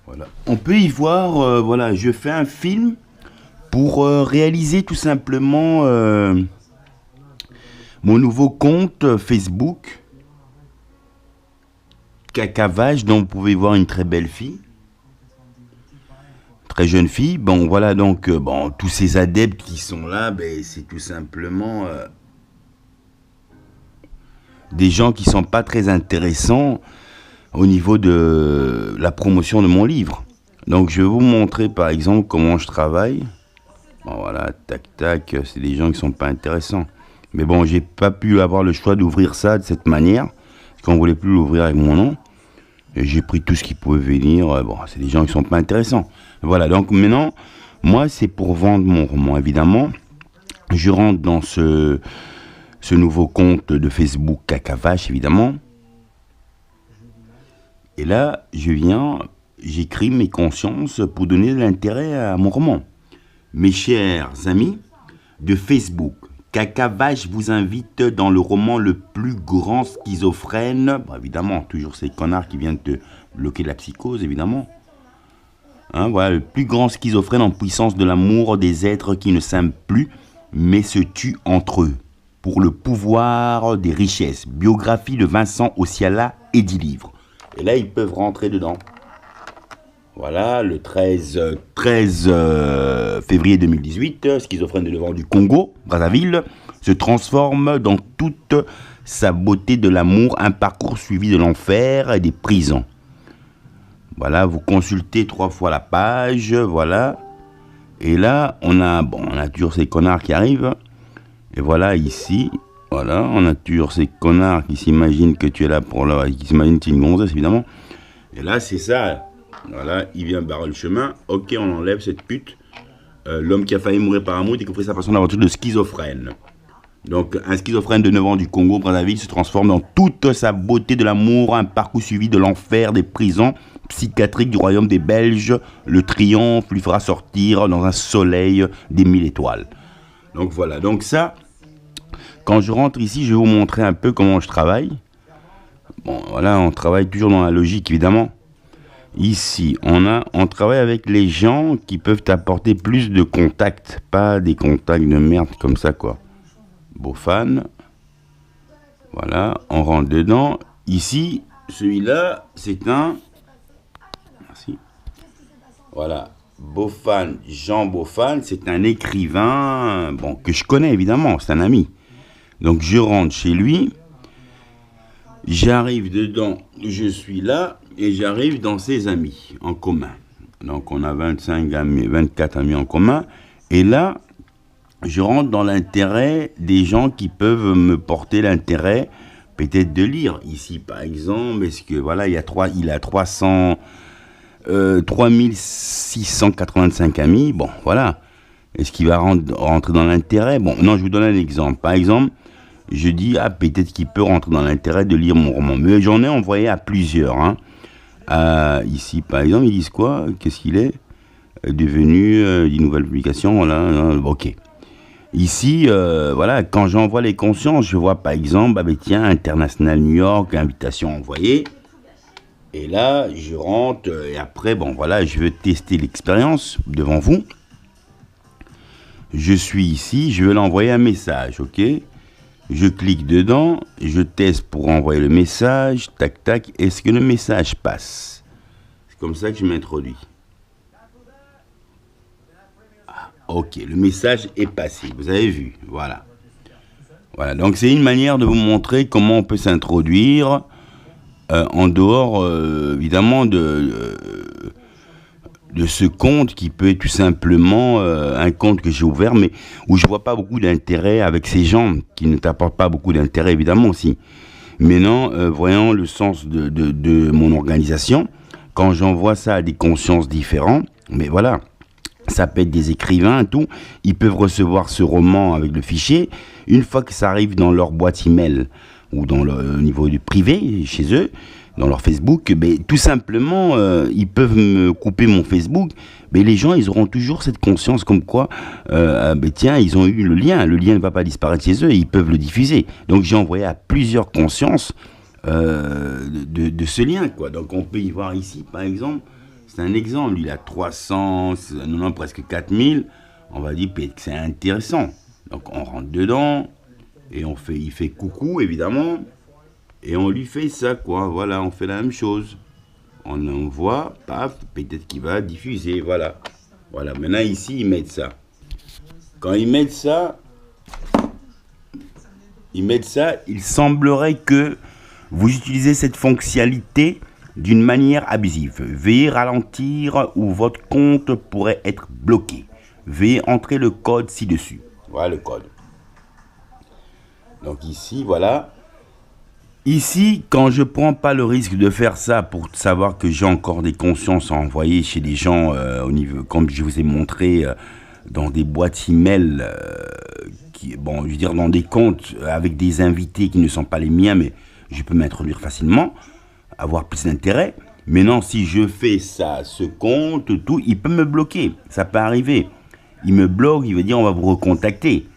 Voilà. On peut y voir, voilà, je fais un film pour réaliser tout simplement mon nouveau compte Facebook, Cacavage, dont vous pouvez voir une très belle fille, très jeune fille. Bon, voilà, donc, bon, tous ces adeptes qui sont là, ben, c'est tout simplement des gens qui sont pas très intéressants au niveau de la promotion de mon livre. Donc, je vais vous montrer, par exemple, comment je travaille. Bon, voilà, tac, tac, c'est des gens qui sont pas intéressants. Mais bon, j'ai pas pu avoir le choix d'ouvrir ça de cette manière, parce qu'on voulait plus l'ouvrir avec mon nom. Et j'ai pris tout ce qui pouvait venir. Bon, c'est des gens qui sont pas intéressants. Voilà, donc maintenant, moi, c'est pour vendre mon roman, évidemment. Je rentre dans ce nouveau compte de Facebook Cacavache, évidemment. Et là, j'écris mes consciences pour donner de l'intérêt à mon roman. Mes chers amis de Facebook, Cacavache vous invite dans le roman le plus grand schizophrène. Bon, évidemment, toujours ces connards qui viennent te bloquer la psychose, évidemment. Hein, voilà, le plus grand schizophrène en puissance de l'amour des êtres qui ne s'aiment plus, mais se tuent entre eux. Pour le pouvoir des richesses. Biographie de Vincent Osiala et 10 livres. Et là, ils peuvent rentrer dedans. Voilà, le 13 février 2018, schizophrène de devant du Congo, Brazzaville, se transforme dans toute sa beauté de l'amour, un parcours suivi de l'enfer et des prisons. Voilà, vous consultez 3 fois la page, voilà. Et là, on a toujours ces connards qui arrivent. Et voilà, ici, voilà, on a toujours ces connards qui s'imaginent que tu es là pour leur... qui s'imaginent que tu es une gonzesse, évidemment. Et là, c'est ça. Voilà, il vient barrer le chemin. Ok, on enlève cette pute. L'homme qui a failli mourir par amour découvre sa façon d'aventure de schizophrène. Donc, un schizophrène de 9 ans du Congo, Brazzaville, se transforme dans toute sa beauté de l'amour, un parcours suivi de l'enfer, des prisons psychiatriques du royaume des Belges. Le triomphe lui fera sortir dans un soleil des 1000 étoiles. Donc voilà, donc ça, quand je rentre ici, je vais vous montrer un peu comment je travaille. Bon, voilà, on travaille toujours dans la logique, évidemment. Ici, on travaille avec les gens qui peuvent apporter plus de contacts, pas des contacts de merde comme ça, quoi. Beau fan. Voilà, on rentre dedans. Ici, celui-là, c'est un... Merci. Voilà, Beaufan, Jean Beaufan, c'est un écrivain, bon, que je connais évidemment, c'est un ami. Donc je rentre chez lui, j'arrive dedans, je suis là, et j'arrive dans ses amis en commun. Donc on a 25 amis, 24 amis en commun, et là, je rentre dans l'intérêt des gens qui peuvent me porter l'intérêt, peut-être de lire. Ici, par exemple, est-ce que, voilà, il a 3685 amis, bon, voilà. Est-ce qu'il va rentrer dans l'intérêt? Bon, non, je vous donne un exemple. Par exemple, je dis, peut-être qu'il peut rentrer dans l'intérêt de lire mon roman. Mais j'en ai envoyé à plusieurs. Hein. Ici, par exemple, ils disent quoi? Qu'est-ce qu'il est devenu une nouvelle publication, voilà, ok. Ici, voilà, quand j'envoie les consciences, je vois par exemple, tiens, International New York, invitation envoyée. Et là, je rentre, et après, bon, voilà, je veux tester l'expérience devant vous. Je suis ici, je veux l'envoyer un message, ok? Je clique dedans, je teste pour envoyer le message, tac, tac, est-ce que le message passe? C'est comme ça que je m'introduis. Ok, le message est passé, vous avez vu, voilà. Voilà, donc c'est une manière de vous montrer comment on peut s'introduire en dehors, évidemment, de ce compte qui peut être tout simplement un compte que j'ai ouvert, mais où je vois pas beaucoup d'intérêt avec ces gens qui ne t'apportent pas beaucoup d'intérêt, évidemment aussi. Mais non, voyant le sens de mon organisation, quand j'envoie ça à des consciences différentes, mais voilà, ça peut être des écrivains et tout, ils peuvent recevoir ce roman avec le fichier, une fois que ça arrive dans leur boîte email ou dans le niveau du privé, chez eux, dans leur Facebook, tout simplement, ils peuvent me couper mon Facebook, mais les gens, ils auront toujours cette conscience comme quoi, tiens, ils ont eu le lien ne va pas disparaître chez eux, et ils peuvent le diffuser. Donc j'ai envoyé à plusieurs consciences de ce lien, quoi. Donc on peut y voir ici, par exemple, C'est un exemple, il a 300, non, presque 4000. On va dire peut-être que c'est intéressant. Donc on rentre dedans, et il fait coucou, évidemment, et on lui fait ça, quoi. Voilà, on fait la même chose. On envoie, paf, peut-être qu'il va diffuser, voilà. Voilà, maintenant ici, ils mettent ça. Quand ils mettent ça, il semblerait que vous utilisez cette fonctionnalité d'une manière abusive. Veuillez ralentir ou votre compte pourrait être bloqué. Veuillez entrer le code ci-dessus. Voilà le code. Donc ici, voilà. Ici, quand je prends pas le risque de faire ça pour savoir que j'ai encore des consciences à envoyer chez des gens au niveau, comme je vous ai montré, dans des boîtes email, bon, je veux dire dans des comptes avec des invités qui ne sont pas les miens, mais je peux m'introduire facilement, avoir plus d'intérêt. Maintenant, si je fais ça, ce compte, tout, il peut me bloquer. Ça peut arriver. Il me bloque, il veut dire on va vous recontacter.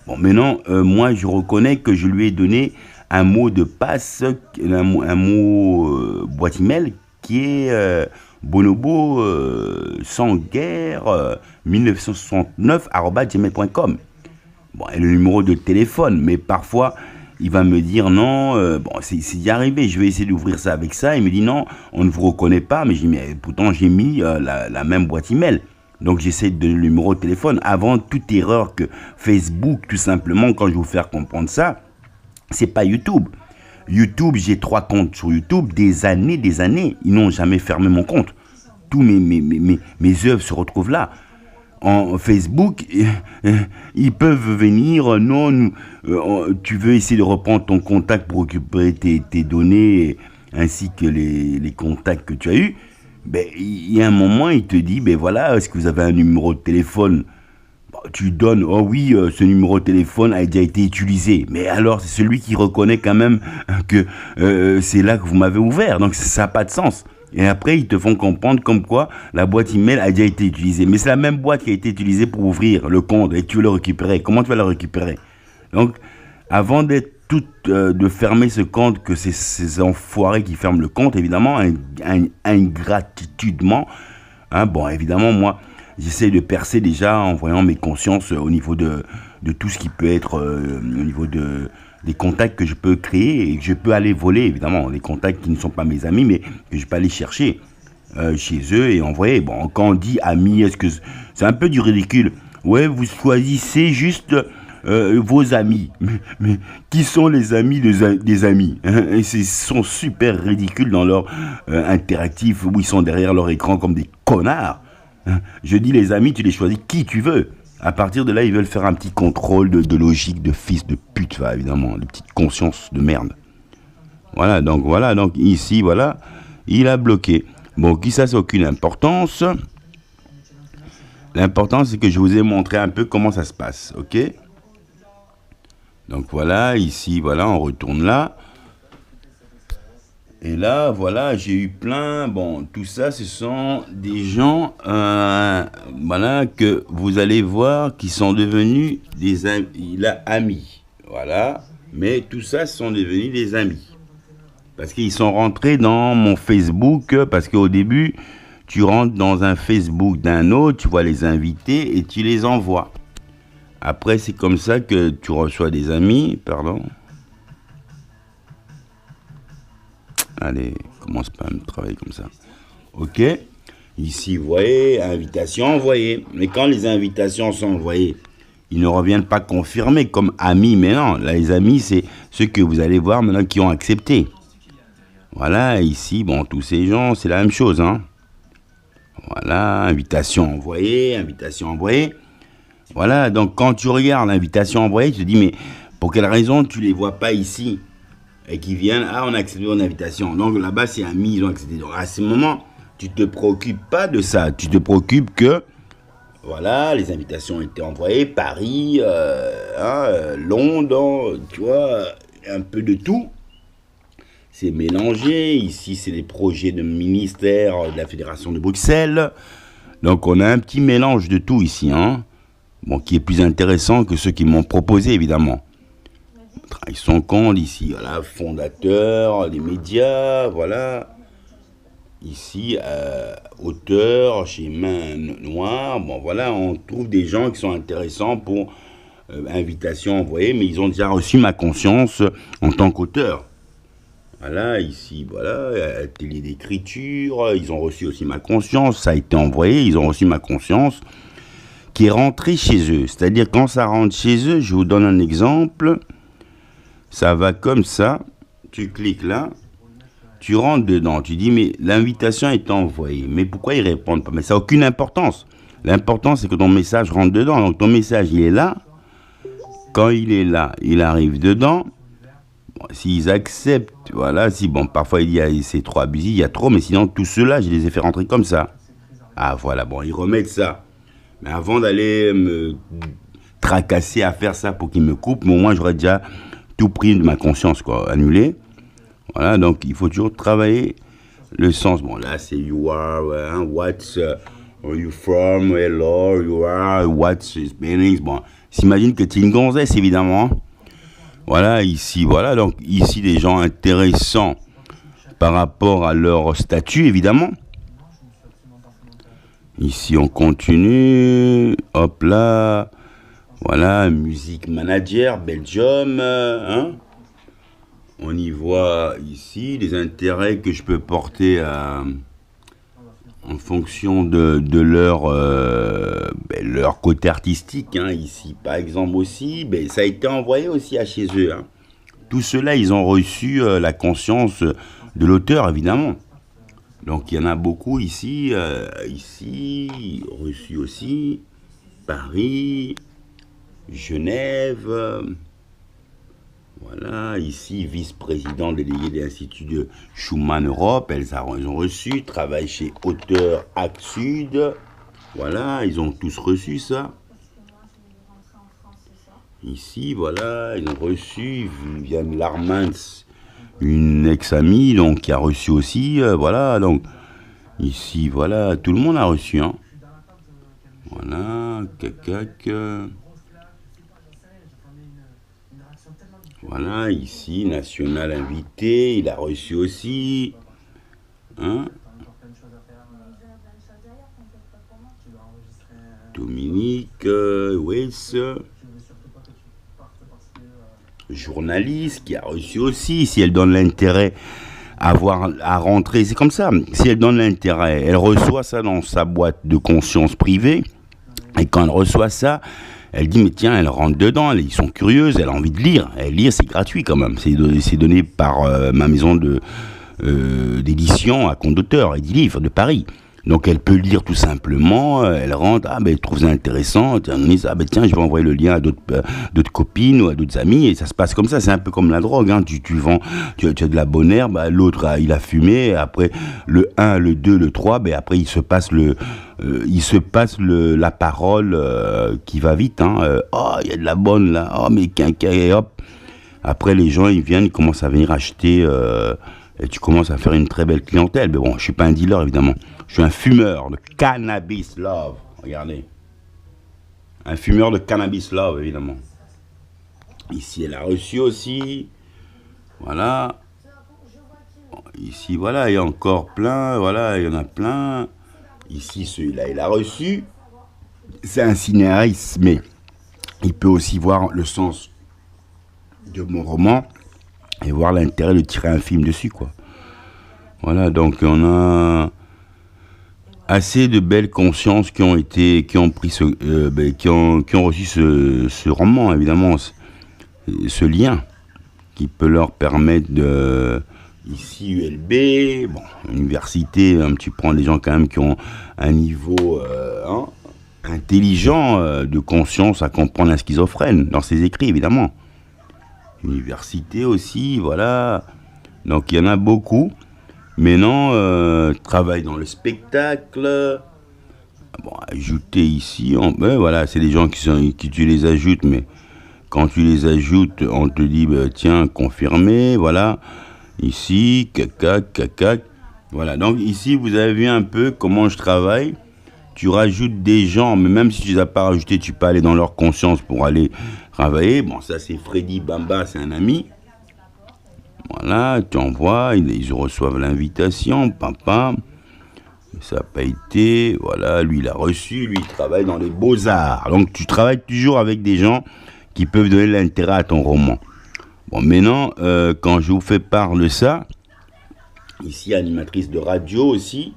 Bon, maintenant, moi, je reconnais que je lui ai donné un mot de passe, un mot boîte email qui est bonobo sans guerre 1969@gmail.com. Bon, et le numéro de téléphone, mais parfois il va me dire non, bon, c'est y arrivé, je vais essayer d'ouvrir ça avec ça. Il me dit non, on ne vous reconnaît pas, mais pourtant j'ai mis la même boîte email. Donc j'essaie de le numéro de téléphone. Avant toute erreur que Facebook, tout simplement, quand je vais vous faire comprendre ça, c'est pas YouTube. YouTube, j'ai 3 comptes sur YouTube, des années, ils n'ont jamais fermé mon compte. Tous mes œuvres se retrouvent là. En Facebook, ils peuvent venir, non, tu veux essayer de reprendre ton contact pour récupérer tes données, ainsi que les contacts que tu as eus. Ben, il y a un moment, il te dit, ben voilà, est-ce que vous avez un numéro de téléphone? Tu donnes, oh oui, ce numéro de téléphone a déjà été utilisé. Mais alors, c'est celui qui reconnaît quand même que c'est là que vous m'avez ouvert. Donc, ça n'a pas de sens. Et après, ils te font comprendre comme quoi la boîte email a déjà été utilisée. Mais c'est la même boîte qui a été utilisée pour ouvrir le compte et tu veux le récupérer. Comment tu vas le récupérer? Donc, avant de fermer ce compte, que c'est ces enfoirés qui ferment le compte, évidemment, ingratitudement, hein, bon, évidemment, moi, j'essaie de percer déjà en voyant mes consciences au niveau de tout ce qui peut être au niveau des contacts que je peux créer et que je peux aller voler, évidemment, des contacts qui ne sont pas mes amis, mais que je peux aller chercher chez eux et envoyer. Bon, quand on dit amis, est-ce que c'est un peu du ridicule? Ouais, vous choisissez juste vos amis. Mais qui sont les amis des amis, hein? Ils sont super ridicules dans leur interactif où ils sont derrière leur écran comme des connards. Je dis les amis, tu les choisis qui tu veux. À partir de là, ils veulent faire un petit contrôle de logique de fils de pute, va, évidemment, les petites consciences de merde. Voilà, donc ici, voilà, il a bloqué. Bon, qui ça, c'est aucune importance. L'important, c'est que je vous ai montré un peu comment ça se passe, ok? Donc voilà, ici, voilà, on retourne là. Et là, voilà, j'ai eu plein, bon, tout ça, ce sont des gens, voilà, que vous allez voir qui sont devenus des amis, voilà, mais tout ça sont devenus des amis. Parce qu'ils sont rentrés dans mon Facebook, parce qu'au début, tu rentres dans un Facebook d'un autre, tu vois les invités et tu les envoies. Après, c'est comme ça que tu reçois des amis, pardon. Allez, commence pas à me travailler comme ça. Ok. Ici, vous voyez, invitation envoyée. Mais quand les invitations sont envoyées, ils ne reviennent pas confirmés comme amis. Mais non, là, les amis, c'est ceux que vous allez voir maintenant qui ont accepté. Voilà, ici, bon, tous ces gens, c'est la même chose, hein. Voilà, invitation envoyée. Voilà, donc quand tu regardes l'invitation envoyée, tu te dis, mais pour quelle raison tu ne les vois pas ici? Et qui viennent, on a accepté ton invitation. Donc là-bas, c'est amis, ils ont accepté. Donc à ce moment, tu ne te préoccupes pas de ça. Tu te préoccupes que, voilà, les invitations ont été envoyées, Paris, Londres, tu vois, un peu de tout. C'est mélangé. Ici, c'est les projets de ministère de la Fédération de Bruxelles. Donc on a un petit mélange de tout ici, hein. Bon, qui est plus intéressant que ceux qui m'ont proposé, évidemment. Ils sont compte ici, voilà, fondateur, les médias, voilà. ici, auteur, chez Main Noire, bon voilà, on trouve des gens qui sont intéressants pour invitation envoyée, mais ils ont déjà reçu ma conscience en tant qu'auteur. Voilà, ici, voilà, atelier d'écriture, ils ont reçu aussi ma conscience, ça a été envoyé, ils ont reçu ma conscience, qui est rentrée chez eux. C'est-à-dire, quand ça rentre chez eux, je vous donne un exemple, ça va comme ça, tu cliques là, tu rentres dedans, tu dis, mais l'invitation est envoyée, mais pourquoi ils répondent pas? Mais ça n'a aucune importance. L'important, c'est que ton message rentre dedans, donc ton message, il est là, quand il est là, il arrive dedans. Bon, s'ils acceptent, voilà, si bon, parfois il y a c'est trop abusif, il y a trop, mais sinon tout cela, je les ai fait rentrer comme ça. Ah voilà, bon, ils remettent ça. Mais avant d'aller me tracasser à faire ça pour qu'ils me coupent, mais au moins j'aurais déjà tout pris de ma conscience, quoi, annulé. Voilà, donc il faut toujours travailler le sens. Bon, là c'est you are, what's where you from, hello, you are, what's his meanings. Bon, s'imagine que tu es une gonzesse, évidemment. Voilà, ici, voilà, donc ici des gens intéressants par rapport à leur statut, évidemment. Ici, on continue, hop là, voilà, musique manager, Belgium, hein. On y voit ici les intérêts que je peux porter en fonction de leur côté artistique, hein. Ici, par exemple aussi, ça a été envoyé aussi à chez eux, hein. Tout cela, ils ont reçu la conscience de l'auteur, évidemment. Donc, il y en a beaucoup ici, reçu aussi, Paris, Genève, voilà, ici, vice-président délégué de l'Institut de Schumann Europe, elles ont reçu, travaille chez Auteur Actes Sud, voilà, ils ont tous reçu ça. Ici, voilà, ils ont reçu, Viviane Larmans, une ex-amie, donc, qui a reçu aussi, voilà, donc, ici, voilà, tout le monde a reçu, hein. Voilà, cacac. Voilà, ici, national invité, il a reçu aussi. Hein? Dominique, Weiss, journaliste qui a reçu aussi, si elle donne l'intérêt à rentrer, c'est comme ça, si elle donne l'intérêt, elle reçoit ça dans sa boîte de conscience privée, et quand elle reçoit ça, elle dit, mais tiens, elle rentre dedans, ils sont curieuses, elle a envie de lire. Elle lire, c'est gratuit quand même. C'est donné par ma maison d'édition à compte d'auteur et des livres de Paris. Donc elle peut lire tout simplement, elle rentre, elle trouve ça intéressant, tiens, je vais envoyer le lien à d'autres copines ou à d'autres amis, et ça se passe comme ça, c'est un peu comme la drogue, hein. Tu vends, tu as de la bonne herbe, l'autre il a fumé, après le 1, le 2, le 3, après il se passe la parole qui va vite, hein. Oh, il y a de la bonne là, oh mais quinquet, hop. Après les gens ils viennent, ils commencent à venir acheter, et tu commences à faire une très belle clientèle. Mais bon, je suis pas un dealer évidemment. Je suis un fumeur de cannabis love. Regardez. Un fumeur de cannabis love, évidemment. Ici, elle a reçu aussi. Voilà. Bon, ici, voilà, il y a encore plein. Voilà, il y en a plein. Ici, celui-là, il a reçu. C'est un scénariste, mais il peut aussi voir le sens de mon roman et voir l'intérêt de tirer un film dessus, quoi. Voilà, donc on a assez de belles consciences qui ont reçu ce roman, évidemment, ce lien qui peut leur permettre de, ici ULB, bon, université, tu prends des gens quand même qui ont un niveau intelligent de conscience à comprendre un schizophrène dans ses écrits, évidemment. Université aussi, voilà. Donc il y en a beaucoup. Mais non, travail dans le spectacle. Bon, ajouter ici, voilà, c'est des gens qui tu les ajoutes, mais quand tu les ajoutes, on te dit, tiens, confirmé, voilà. Ici, cacac. Voilà, donc ici, vous avez vu un peu comment je travaille. Tu rajoutes des gens, mais même si tu ne les as pas rajoutés, tu peux aller dans leur conscience pour aller travailler. Bon, ça c'est Freddy Bamba, c'est un ami. Voilà, tu envoies, ils reçoivent l'invitation, papa. Ça n'a pas été. Voilà, lui, il a reçu. Lui, il travaille dans les beaux-arts. Donc, tu travailles toujours avec des gens qui peuvent donner l'intérêt à ton roman. Bon, maintenant, quand je vous fais part de ça, ici, animatrice de radio aussi,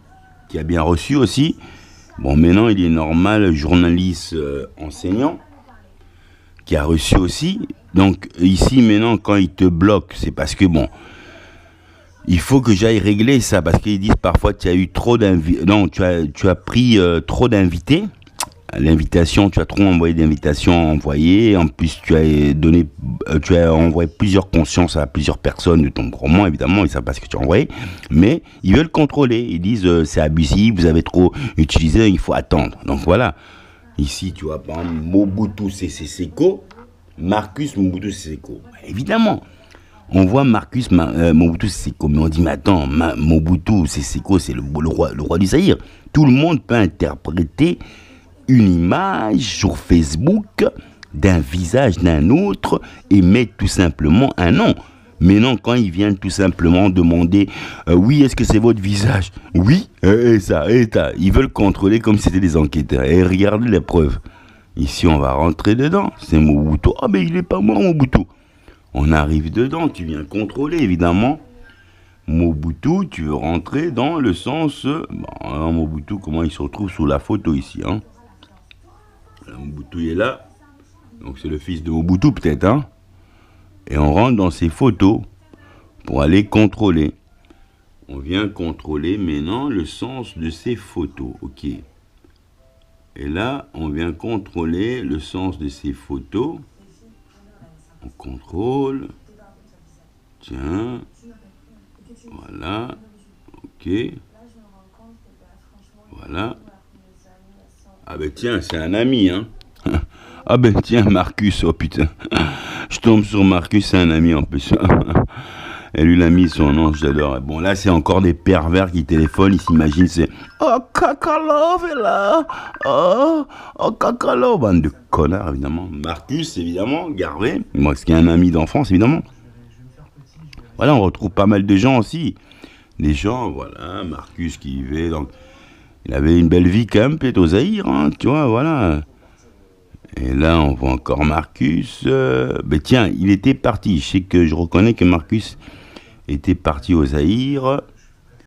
qui a bien reçu aussi. Bon, maintenant, il est normal, journaliste enseignant, qui a reçu aussi. Donc, ici, maintenant, quand il te bloque, c'est parce que, bon, il faut que j'aille régler ça, parce qu'ils disent parfois tu as eu trop d'invités. Non, tu as pris trop d'invités. L'invitation, tu as trop envoyé d'invitations envoyées. En plus, tu as envoyé plusieurs consciences à plusieurs personnes de ton roman, évidemment, ils savent pas ce que tu as envoyé. Mais ils veulent contrôler. Ils disent c'est abusif, vous avez trop utilisé, il faut attendre. Donc voilà. Ici, tu vois, par exemple, Mobutu Sese Seko, Marcus Mobutu Sese Seko. Évidemment. On voit Marcus Mobutu Sese Seko, mais on dit, mais attends, Mobutu Sese Seko, c'est le roi du Zaïre. Tout le monde peut interpréter une image sur Facebook d'un visage d'un autre et mettre tout simplement un nom. Mais non, quand ils viennent tout simplement demander oui, est-ce que c'est votre visage? Oui, et ça, ils veulent contrôler comme si c'était des enquêteurs. Et regardez les preuves. Ici, on va rentrer dedans. C'est Mobutu. Ah, mais il est pas mort, Mobutu. On arrive dedans, tu viens contrôler, évidemment. Mobutu, tu veux rentrer dans le sens... Bon, Mobutu, comment il se retrouve sous la photo ici, hein? Mobutu il est là. Donc c'est le fils de Mobutu peut-être, hein? Et on rentre dans ses photos pour aller contrôler. On vient contrôler maintenant le sens de ces photos, ok. Et là, on vient contrôler le sens de ces photos. On contrôle. Tiens. Voilà. Ok. Voilà. Ah ben tiens, c'est un ami, hein. Ah ben tiens, Marcus, oh putain. Je tombe sur Marcus, c'est un ami en plus. Et lui, il a mis son nom, j'adore. Bon, là, c'est encore des pervers qui téléphonent, ils s'imaginent, c'est... Oh, Kakalov est là. Oh, Kakalov. Bande de connards, évidemment. Marcus, évidemment. Garvey. Moi, ce qui est un ami d'enfance, évidemment. Voilà, on retrouve pas mal de gens aussi. Des gens, voilà, Marcus qui vivait, donc... Il avait une belle vie quand même, peut-être au Zaïre, hein, tu vois, voilà. Et là, on voit encore Marcus. Ben tiens, il était parti. Je sais que je reconnais que Marcus était parti au Zaïre.